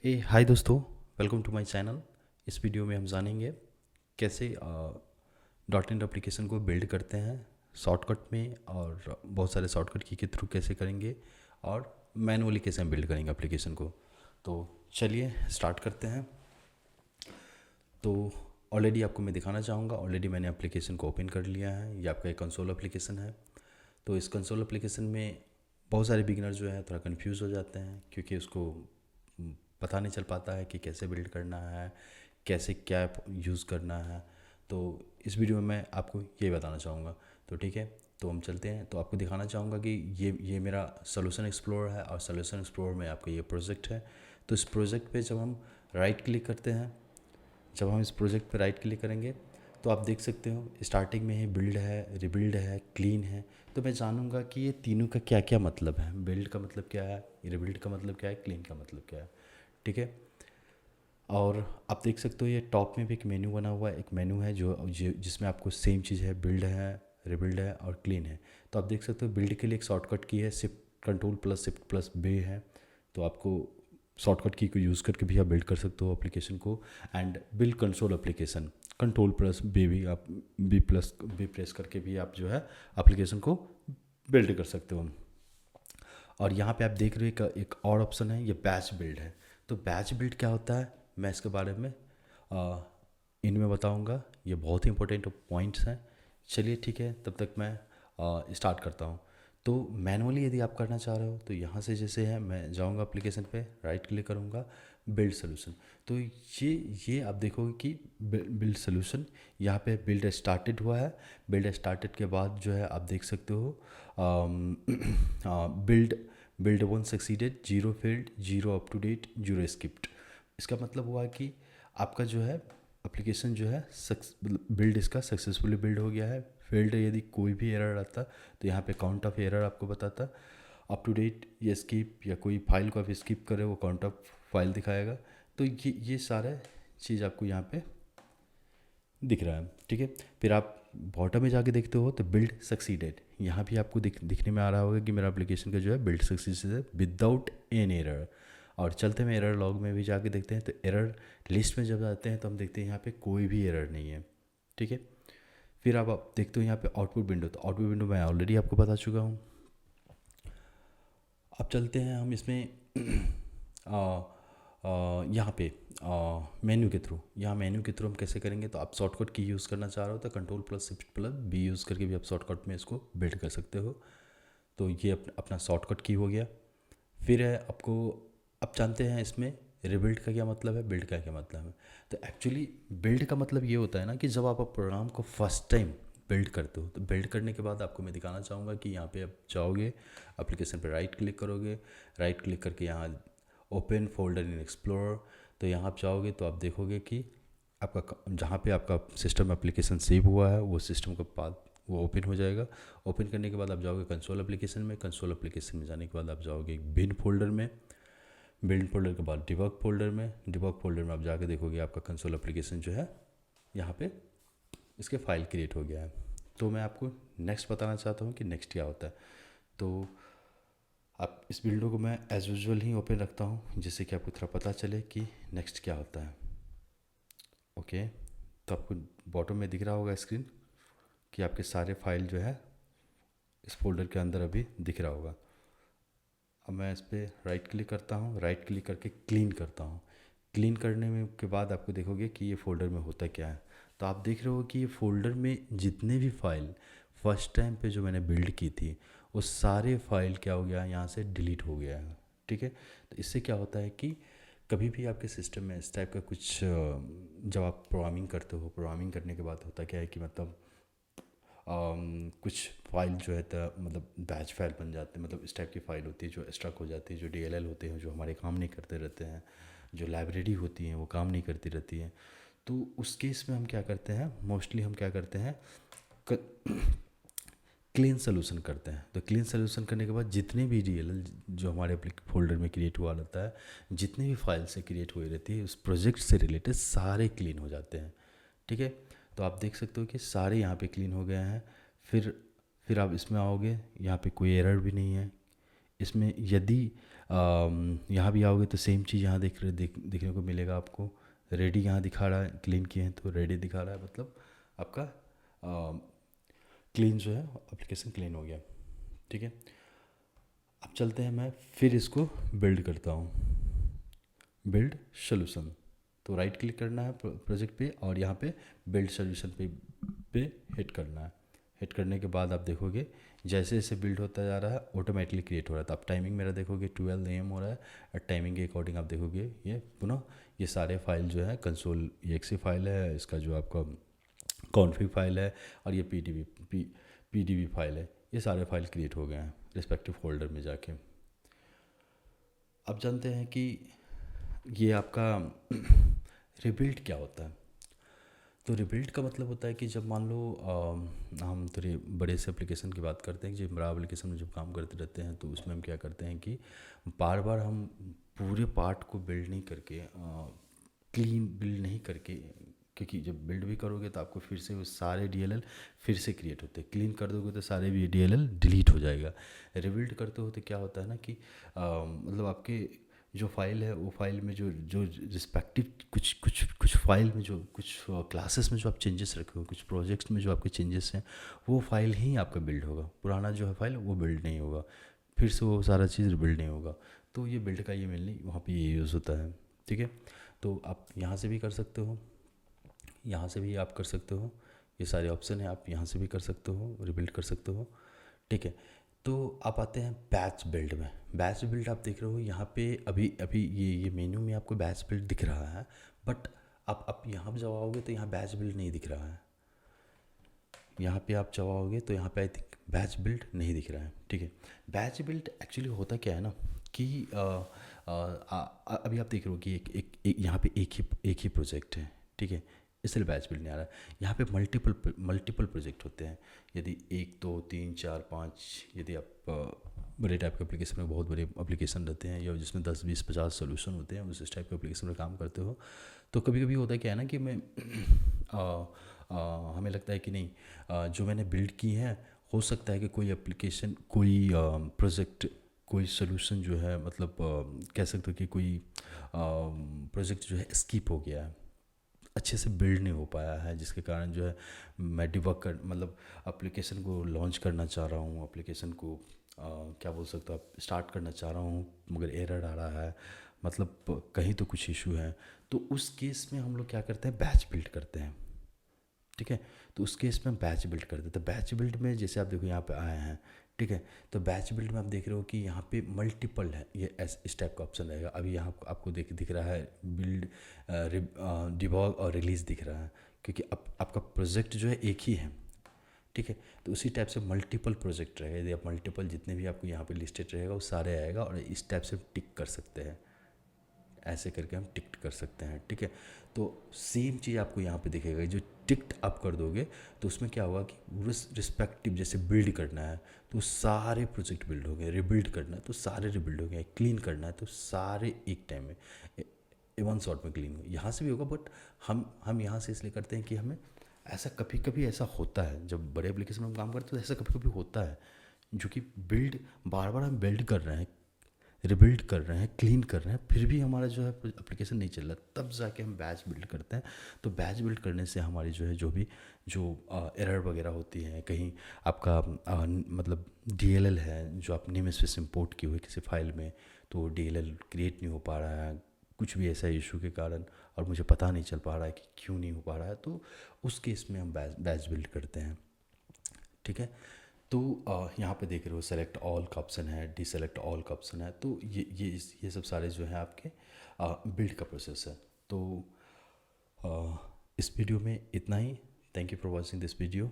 हाय दोस्तों, welcome to my channel. इस video में हम जानेंगे कैसे डॉट नेट एप्लीकेशन को बिल्ड करते हैं शॉर्टकट में, और बहुत सारे शॉर्टकट की के थ्रू कैसे करेंगे, और मैनुअली कैसे हम बिल्ड करेंगे एप्लीकेशन को। तो चलिए स्टार्ट करते हैं। तो ऑलरेडी आपको मैं दिखाना चाहूँगा, ऑलरेडी मैंने एप्लीकेशन को ओपन कर लिया है। ये आपका एक कंसोल एप्लीकेशन है। तो इस कंसोल एप्लीकेशन में बहुत सारे बिगिनर जो है थोड़ा कंफ्यूज हो जाते हैं, क्योंकि उसको पता नहीं चल पाता है कि कैसे बिल्ड करना है, कैसे क्या यूज़ करना है। तो इस वीडियो में मैं आपको ये बताना चाहूँगा। तो ठीक है, तो हम चलते हैं। तो आपको दिखाना चाहूँगा कि ये मेरा सोल्यूशन एक्सप्लोरर है, और सोल्यूशन एक्सप्लोरर में आपका ये प्रोजेक्ट है। तो इस प्रोजेक्ट पे जब हम राइट क्लिक करते हैं, जब हम इस प्रोजेक्ट पर राइट क्लिक करेंगे तो आप देख सकते हो स्टार्टिंग में ही बिल्ड है, रिबिल्ड है, क्लीन है। तो मैं जानूंगा कि ये तीनों का क्या क्या मतलब है। बिल्ड का मतलब क्या है, रिबिल्ड का मतलब क्या है, क्लीन का मतलब क्या है। ठीक है। और आप देख सकते हो ये टॉप में भी एक मेन्यू बना हुआ है। एक मेन्यू है जिसमें आपको सेम चीज़ है, बिल्ड है, रिबिल्ड है और क्लीन है। तो आप देख सकते हो बिल्ड के लिए एक शॉर्टकट की है, शिफ्ट+बे है। तो आपको शॉर्टकट की को यूज़ करके भी आप बिल्ड कर सकते हो एप्लीकेशन को। एंड बिल्ड कंसोल एप्लीकेशन, कंट्रोल+बे भी आप बी प्रेस करके भी आप जो है एप्लीकेशन को बिल्ड कर सकते हो। और यहाँ पे आप देख रहे हो एक और ऑप्शन है, ये बैच बिल्ड है। तो बैच बिल्ड क्या होता है, मैं इसके बारे में इनमें बताऊंगा। ये बहुत ही इंपॉर्टेंट पॉइंट्स हैं। चलिए ठीक है, तब तक मैं स्टार्ट करता हूँ। तो मैनुअली यदि आप करना चाह रहे हो तो यहाँ से जैसे है, मैं जाऊँगा एप्लीकेशन पे, राइट क्लिक करूँगा, बिल्ड सोल्यूशन। तो ये आप देखोगे कि बिल्ड सोल्यूशन यहाँ पे बिल्ड स्टार्टेड हुआ है। बिल्ड स्टार्टेड के बाद जो है आप देख सकते हो build build one succeeded, zero failed, zero up to date, zero skipped. इसका मतलब हुआ कि आपका जो है एप्लीकेशन जो है बिल्ड इसका सक्सेसफुली बिल्ड हो गया है। फेल्ड यदि कोई भी एरर आता तो यहाँ पे काउंट ऑफ एरर आपको बताता। अप टू डेट या स्किप, या कोई फाइल को आप स्किप करें वो काउंट ऑफ फाइल दिखाएगा। तो ये सारा चीज़ आपको यहाँ पे दिख रहा है। ठीक है। फिर आप बॉटम में जाके देखते हो तो बिल्ड सक्सीडेड, यहाँ भी आपको दिखने में आ रहा होगा कि मेरा एप्लीकेशन का जो है बिल्ड सक्सीडेड है विदाउट एन एरर। और चलते में एरर लॉग में भी जाके देखते हैं, तो एरर लिस्ट में जब जाते हैं तो हम देखते हैं यहाँ पे कोई भी एरर नहीं है। ठीक है। फिर आप देखते हो यहाँ पे आउटपुट विंडो, तो आउटपुट विंडो मैं ऑलरेडी आपको बता चुका हूँ। अब चलते हैं हम इसमें यहाँ पे मेन्यू के थ्रू, यहाँ मेन्यू के थ्रू हम कैसे करेंगे। तो आप शॉर्टकट की यूज़ करना चाह रहे हो तो कंट्रोल+शिफ्ट+बी यूज़ करके भी आप शॉर्टकट में इसको बिल्ड कर सकते हो। तो ये अपना शॉर्टकट की हो गया। फिर है आपको, अब जानते हैं इसमें रिबिल्ड का क्या मतलब है, बिल्ड का क्या मतलब है। तो एक्चुअली बिल्ड का मतलब ये होता है ना कि जब आप प्रोग्राम को फर्स्ट टाइम बिल्ड करते हो, तो बिल्ड करने के बाद आपको मैं दिखाना चाहूँगा कि यहाँ पे आप जाओगे एप्लीकेशन पे, राइट क्लिक करोगे, राइट क्लिक करके यहाँ ओपन फोल्डर इन एक्सप्लोरर। तो यहाँ आप जाओगे तो आप देखोगे कि आपका जहाँ पे आपका सिस्टम एप्लीकेशन सेव हुआ है वो सिस्टम का पाथ वो ओपन हो जाएगा। ओपन करने के बाद आप जाओगे कंसोल एप्लीकेशन में, कंसोल एप्लीकेशन में जाने के बाद आप जाओगे एक बिन फोल्डर में, बिल्ड फोल्डर के बाद डिबग फोल्डर में, डिबग फोल्डर में आप जाके देखोगे आपका कंसोल एप्लीकेशन जो है यहाँ पे इसके फाइल क्रिएट हो गया है। तो मैं आपको नेक्स्ट बताना चाहता हूँ कि नेक्स्ट क्या होता है। तो आप इस विंडो को मैं एज यूजुअल ही ओपन रखता हूँ, जिससे कि आपको थोड़ा पता चले कि नेक्स्ट क्या होता है। ओके। तो आपको बॉटम में दिख रहा होगा स्क्रीन कि आपके सारे फाइल जो है इस फोल्डर के अंदर अभी दिख रहा होगा। अब मैं इस पर राइट क्लिक करता हूँ, राइट क्लिक करके क्लीन करता हूँ। क्लीन करने में के बाद आपको देखोगे कि ये फ़ोल्डर में होता क्या है। तो आप देख रहे हो कि ये फ़ोल्डर में जितने भी फाइल फर्स्ट टाइम पे जो मैंने बिल्ड की थी वो सारे फाइल क्या हो गया, यहाँ से डिलीट हो गया है। ठीक है। तो इससे क्या होता है कि कभी भी आपके सिस्टम में इस टाइप का कुछ जब आप प्रोग्रामिंग करते हो, प्रोग्रामिंग करने के बाद होता क्या है कि मतलब कुछ फाइल जो है तो मतलब बैच फाइल बन जाते हैं, मतलब इस टाइप की फ़ाइल होती है जो स्टक हो जाती है, जो DLL होते हैं जो हमारे काम नहीं करते रहते हैं, जो लाइब्रेरी होती हैं वो काम नहीं करती रहती हैं। तो उस केस में हम क्या करते हैं, मोस्टली हम क्या करते हैं, क्लीन सोल्यूशन करते हैं। तो क्लीन सोल्यूशन करने के बाद जितने भी DLL जो हमारे फोल्डर में क्रिएट हुआ रहता है, जितने भी फाइल से क्रिएट हुई रहती है उस प्रोजेक्ट से रिलेटेड सारे क्लीन हो जाते हैं। ठीक है। तो आप देख सकते हो कि सारे यहाँ पे क्लीन हो गए हैं। फिर फिर आप इसमें आओगे, यहाँ पे कोई एरर भी नहीं है, इसमें यदि यहाँ भी आओगे तो सेम चीज़ यहाँ देखने को मिलेगा आपको। रेडी यहाँ दिखा रहा है, क्लीन किए हैं तो रेडी दिखा रहा है, मतलब आपका क्लीन जो है एप्लीकेशन क्लीन हो गया। ठीक है, अब चलते हैं, मैं फिर इसको बिल्ड करता हूँ, बिल्ड सोल्यूशन। तो राइट क्लिक करना है प्रोजेक्ट पे और यहाँ पे बिल्ड सोल्यूशन पे हिट करना है। हिट करने के बाद आप देखोगे जैसे जैसे बिल्ड होता जा रहा है ऑटोमेटिकली क्रिएट हो रहा है। तो आप टाइमिंग मेरा देखोगे 12 AM हो रहा है, और टाइमिंग के अकॉर्डिंग आप देखोगे ये पुनः ये सारे फाइल जो है कंसोल exe फाइल है, इसका जो आपका कॉन्फ़िग फाइल है, और ये पीडीबी फाइल है, ये सारे फाइल क्रिएट हो गए हैं रिस्पेक्टिव फोल्डर में जाके। अब जानते हैं कि ये आपका रिबिल्ड क्या होता है। तो रिबिल्ड का मतलब होता है कि जब मान लो हम थोड़े बड़े से एप्लीकेशन की बात करते हैं कि जब बड़ा एप्लीकेशन में जब काम करते रहते हैं तो उसमें हम क्या करते हैं कि बार बार हम पूरे पार्ट को बिल्ड नहीं करके, क्लीन बिल्ड नहीं करके, क्योंकि जब बिल्ड भी करोगे तो आपको फिर से वो सारे डीएलएल फिर से क्रिएट होते हैं। क्लीन कर दोगे तो सारे भी डीएलएल डिलीट हो जाएगा। रिबिल्ड करते हो तो क्या होता है ना कि मतलब आपके जो फाइल है वो फाइल में जो जो रिस्पेक्टिव कुछ फाइल में जो कुछ क्लासेस में जो आप चेंजेस रखे हो, कुछ प्रोजेक्ट्स में जो आपके चेंजेस हैं, वो फाइल ही आपका बिल्ड होगा। पुराना जो है फाइल वो बिल्ड नहीं होगा, फिर से वो सारा चीज़ बिल्ड नहीं होगा। तो ये बिल्ड का ये मेनली वहाँ पे ये यूज़ होता है। ठीक है, तो आप यहाँ से भी कर सकते हो, यहाँ से भी आप कर सकते हो, ये सारे ऑप्शन है, आप यहाँ से भी कर सकते हो, रिबिल्ड कर सकते हो। ठीक है, तो आप आते हैं बैच बिल्ड में। बैच बिल्ड आप देख रहे हो यहाँ पे अभी अभी ये मेन्यू में आपको बैच बिल्ड दिख रहा है, बट आप यहाँ पे जाओगे तो यहाँ बैच बिल्ड नहीं दिख रहा है। यहाँ पे आप जाओगे तो यहाँ पे आई थिंक बैच बिल्ड नहीं दिख रहा है। ठीक है, बैच बिल्ड एक्चुअली होता क्या है ना कि अभी आप देख रहे हो कि एक यहाँ पे एक ही प्रोजेक्ट है। ठीक है, इसलिए बैच बिल्ड नहीं आ रहा है। यहाँ पे मल्टीपल प्रोजेक्ट होते हैं। यदि 1 2 3 4 5, यदि आप बड़े टाइप के एप्लीकेशन में, बहुत बड़े एप्लीकेशन रहते हैं या जिसमें 10 20 50 सोल्यूशन होते हैं, उस टाइप के एप्लीकेशन में काम करते हो तो कभी कभी होता है क्या है ना कि मैं हमें लगता है कि नहीं, जो मैंने बिल्ड की है हो सकता है कि कोई एप्लीकेशन, कोई प्रोजेक्ट, कोई सोल्यूशन जो है, मतलब कह सकते हो कि कोई प्रोजेक्ट जो है स्किप हो गया है, अच्छे से बिल्ड नहीं हो पाया है, जिसके कारण जो है मैं डिबग कर, मतलब एप्लीकेशन को लॉन्च करना चाह रहा हूँ, एप्लीकेशन को क्या बोल सकते हो आप, स्टार्ट करना चाह रहा हूँ मगर एरर आ रहा है, मतलब कहीं तो कुछ इशू है। तो उस केस में हम लोग क्या करते हैं, बैच बिल्ड करते हैं। ठीक है, तो उस केस में हम बैच बिल्ड करते हैं। तो बैच बिल्ड में जैसे आप देखो यहाँ पे आए हैं, ठीक है, तो बैच बिल्ड में आप देख रहे हो कि यहाँ पे मल्टीपल है, ये इस टाइप का ऑप्शन रहेगा। अभी यहाँ आपको दिख रहा है बिल्ड, डिबॉग और रिलीज़ दिख रहा है, क्योंकि आपका प्रोजेक्ट जो है एक ही है। ठीक है, तो उसी टाइप से मल्टीपल प्रोजेक्ट रहेगा। यदि आप मल्टीपल जितने भी आपको यहाँ पे लिस्टेड रहेगा वो सारे आएगा, और इस टाइप से टिक कर सकते हैं, ऐसे करके हम टिक्ट कर सकते हैं। ठीक है, तो सेम चीज़ आपको यहाँ पे दिखेगा। जो टिक्ट आप कर दोगे तो उसमें क्या होगा कि रिस्पेक्टिव, जैसे बिल्ड करना है तो सारे प्रोजेक्ट बिल्ड हो गए, रिबिल्ड करना है तो सारे रिबिल्ड हो गए, क्लीन करना है तो सारे एक टाइम में वन शॉट में क्लीन हो। यहाँ से भी होगा, बट हम यहाँ से इसलिए करते हैं कि हमें ऐसा कभी कभी ऐसा होता है, जब बड़े एप्लीकेशन में हम काम करते हैं तो ऐसा कभी कभी होता है, जो कि बिल्ड बार बार हम बिल्ड कर रहे हैं, रिबिल्ड कर रहे हैं, क्लीन कर रहे हैं, फिर भी हमारा जो है एप्लीकेशन नहीं चल रहा, तब जाके हम बैच बिल्ड करते हैं। तो बैच बिल्ड करने से हमारी जो है जो एरर वगैरह होती है, कहीं आपका मतलब डीएलएल है जो आप नेम स्पेस इंपोर्ट किए हुए किसी फाइल में, तो डीएलएल क्रिएट नहीं हो पा रहा है कुछ भी ऐसा इशू के कारण, और मुझे पता नहीं चल पा रहा है कि क्यों नहीं हो पा रहा है, तो उस केस में हम बैच बिल्ड करते हैं। ठीक है, तो यहाँ पे देख रहे हो सेलेक्ट ऑल का ऑप्शन है, डिसेलेक्ट ऑल का ऑप्शन है, तो ये सब सारे जो है आपके बिल्ड का प्रोसेस है। तो इस वीडियो में इतना ही। Thank you for watching this video.